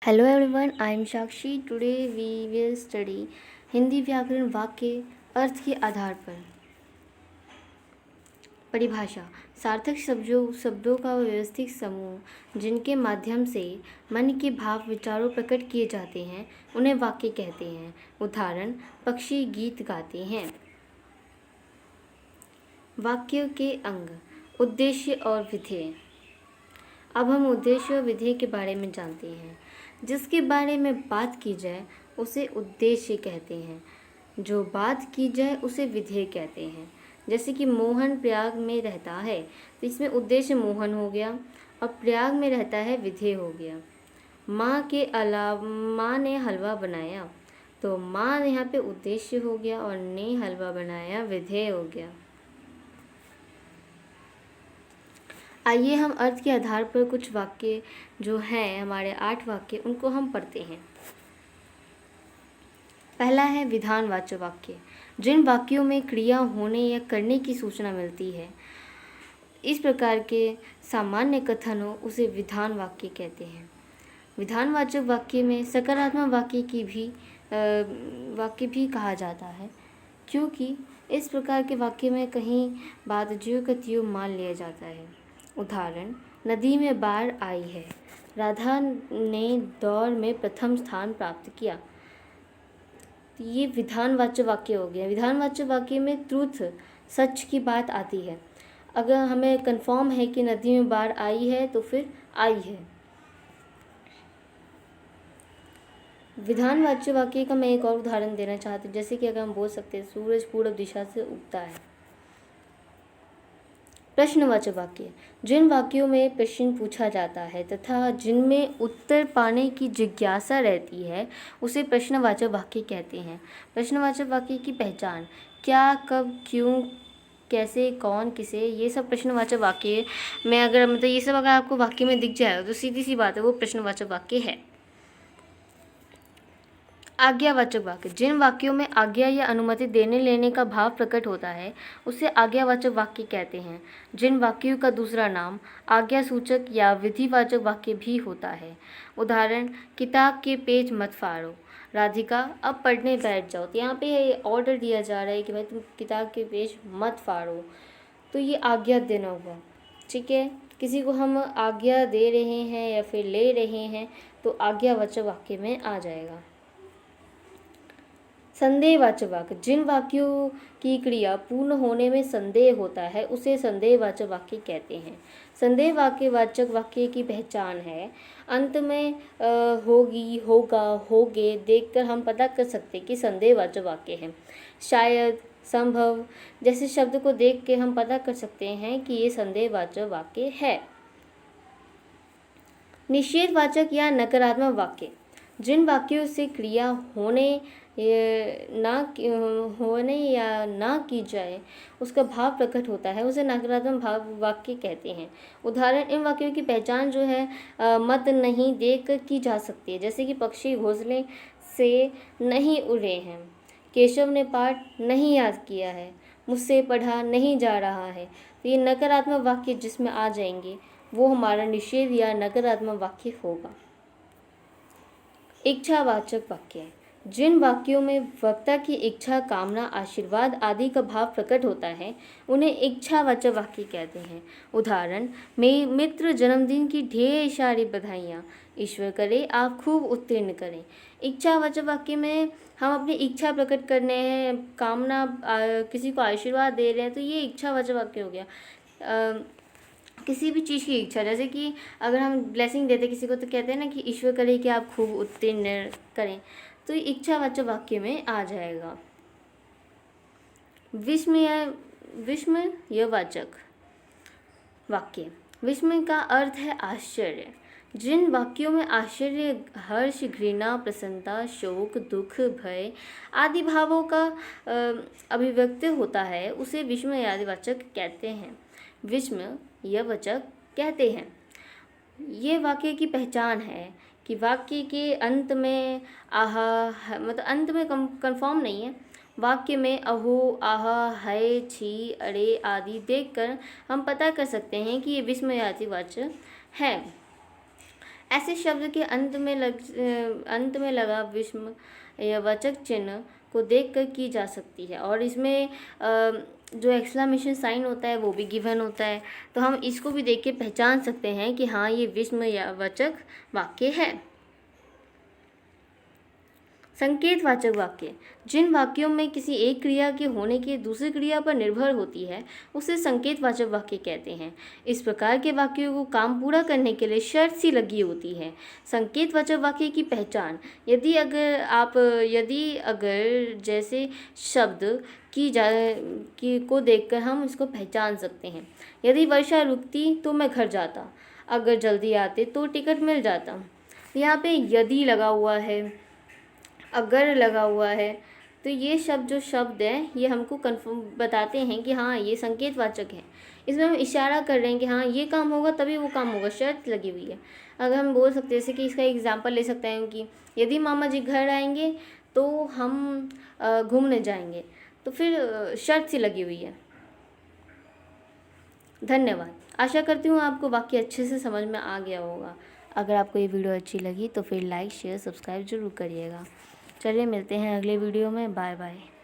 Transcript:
Hello everyone, I am Shakshi. Today we will study Hindi व्याकरण वाक्य अर्थ के आधार पर। परिभाषा: सार्थक शब्दों का व्यवस्थित समूह जिनके माध्यम से मन के भाव विचारों प्रकट किए जाते हैं उन्हें वाक्य कहते हैं। उदाहरण: पक्षी गीत गाते हैं। वाक्य के अंग: उद्देश्य और विधेय। अब हम उद्देश्य और विधेय के बारे में जानते हैं। जिसके बारे में बात की जाए उसे उद्देश्य कहते हैं, जो बात की जाए उसे विधेय कहते हैं। जैसे कि मोहन प्रयाग में रहता है तो इसमें उद्देश्य मोहन हो गया और प्रयाग में रहता है विधेय हो गया। माँ ने हलवा बनाया तो माँ यहाँ पे उद्देश्य हो गया और ने हलवा बनाया विधेय हो गया। आइए हम अर्थ के आधार पर कुछ वाक्य जो हैं हमारे 8 वाक्य उनको हम पढ़ते हैं। पहला है विधानवाचक वाक्य। जिन वाक्यों में क्रिया होने या करने की सूचना मिलती है, इस प्रकार के सामान्य कथन हो उसे विधान वाक्य कहते हैं। विधानवाचक वाक्य में सकारात्मक वाक्य भी कहा जाता है, क्योंकि इस प्रकार के वाक्य में कहीं बात ज्यों का त्यों मान लिया जाता है। उदाहरण: नदी में बाढ़ आई है, राधा ने दौड़ में प्रथम स्थान प्राप्त किया। तो ये विधानवाचक वाक्य हो गया। विधानवाचक वाक्य में ट्रूथ, सच की बात आती है। अगर हमें कंफर्म है कि नदी में बाढ़ आई है तो फिर आई है। विधानवाचक वाक्य का मैं एक और उदाहरण देना चाहती हूँ। जैसे कि अगर हम बोल सकते हैं सूरज पूर्व दिशा से उगता है। प्रश्नवाचक वाक्य: जिन वाक्यों में प्रश्न पूछा जाता है तथा जिनमें उत्तर पाने की जिज्ञासा रहती है उसे प्रश्नवाचक वाक्य कहते हैं। प्रश्नवाचक वाक्य की पहचान: क्या, कब, क्यों, कैसे, कौन, किसे, ये सब प्रश्नवाचक वाक्य में अगर ये सब अगर आपको वाक्य में दिख जाए तो सीधी सी बात है, वो प्रश्नवाचक वाक्य है। आज्ञावाचक वाक्य: जिन वाक्यों में आज्ञा या अनुमति देने लेने का भाव प्रकट होता है उसे आज्ञावाचक वाक्य कहते हैं। जिन वाक्यों का दूसरा नाम आज्ञासूचक या विधिवाचक वाक्य भी होता है। उदाहरण: किताब के पेज मत फाड़ो, राधिका अब पढ़ने बैठ जाओ। तो यहाँ पे ऑर्डर दिया जा रहा है कि भाई तुम किताब के पेज मत फाड़ो, तो ये आज्ञा देना हुआ। ठीक है, किसी को हम आज्ञा दे रहे हैं या फिर ले रहे हैं तो आज्ञावाचक वाक्य में आ जाएगा। संदेहवाचक वाक्य: जिन वाक्यों की क्रिया पूर्ण होने में संदेह होता है उसे संदेहवाचक वाक्य कहते हैं। संदेहवाचक वाक्य की पहचान है: अंत में होगी, होगा, होगे देखकर हम पता कर सकते कि संदेहवाचक वाक्य है। शायद, संभव जैसे शब्द को देख के हम पता कर सकते हैं कि ये संदेहवाचक वाक्य है। निषेधवाचक या नकारात्मक वाक्य: जिन वाक्यों से क्रिया होने या ना की जाए उसका भाव प्रकट होता है उसे नकारात्मक भाव वाक्य कहते हैं। उदाहरण: इन वाक्यों की पहचान जो है मत नहीं देख कर की जा सकती है। जैसे कि पक्षी घोंसले से नहीं उड़े हैं, केशव ने पाठ नहीं याद किया है, मुझसे पढ़ा नहीं जा रहा है। तो ये नकारात्मक वाक्य जिसमें आ जाएंगे वो हमारा निषेध या नकारात्मक वाक्य होगा। इच्छावाचक वाक्य: जिन वाक्यों में वक्ता की इच्छा, कामना, आशीर्वाद आदि का भाव प्रकट होता है उन्हें इच्छावाचक वाक्य कहते हैं। उदाहरण: मित्र जन्मदिन की ढेर सारी बधाइयाँ, ईश्वर करे आप खूब उत्तीर्ण करें। इच्छावाचक वाक्य में हम अपनी इच्छा प्रकट करने हैं, कामना, किसी को आशीर्वाद दे रहे हैं, तो ये इच्छावाचक वाक्य हो गया। किसी भी चीज़ की इच्छा, जैसे कि अगर हम ब्लेसिंग देते किसी को तो कहते हैं ना कि ईश्वर करे कि आप खूब उत्तीर्ण करें, तो ये इच्छावाचक वाक्य में आ जाएगा। विस्मयवाचक वाक्य: विस्मय का अर्थ है आश्चर्य। जिन वाक्यों में आश्चर्य, हर्ष, घृणा, प्रसन्नता, शोक, दुख, भय आदि भावों का अभिव्यक्ति होता है उसे विस्मयवाचक कहते हैं। विस्मयवाचक कहते हैं। ये वाक्य की पहचान है कि वाक्य के अंत में आहा, मतलब अंत में कंफर्म नहीं है, वाक्य में अहो, आहा, है, छी, अरे आदि देखकर हम पता कर सकते हैं कि ये विस्मयवाचक है। ऐसे शब्द के अंत में लगा विस्म या वाचक चिन्ह को देखकर की जा सकती है। और इसमें जो एक्सक्लेमेशन साइन होता है वो भी गिवन होता है, तो हम इसको भी देख के पहचान सकते हैं कि हाँ ये विस्म या वाचक वाक्य है। संकेतवाचक वाक्य, जिन वाक्यों में किसी एक क्रिया के होने की दूसरी क्रिया पर निर्भर होती है उसे संकेतवाचक वाक्य कहते हैं। इस प्रकार के वाक्यों को काम पूरा करने के लिए शर्त सी लगी होती है। संकेतवाचक वाक्य की पहचान, यदि अगर जैसे शब्द की को देखकर हम इसको पहचान सकते हैं। यदि वर्षा रुकती तो मैं घर जाता, अगर जल्दी आते तो टिकट मिल जाता। यहाँ पे यदि लगा हुआ है, अगर लगा हुआ है, तो ये जो शब्द है ये हमको कन्फर्म बताते हैं कि हाँ ये संकेतवाचक है। इसमें हम इशारा कर रहे हैं कि हाँ ये काम होगा तभी वो काम होगा, शर्त लगी हुई है। अगर हम बोल सकते हैं, जैसे कि इसका एग्जांपल ले सकते हैं कि यदि मामा जी घर आएंगे तो हम घूमने जाएंगे, तो फिर शर्त सी लगी हुई है। धन्यवाद। आशा करती हूँ आपको वाक्य अच्छे से समझ में आ गया होगा। अगर आपको ये वीडियो अच्छी लगी तो फिर लाइक शेयर सब्सक्राइब जरूर करिएगा। चलिए मिलते हैं अगले वीडियो में। Bye bye.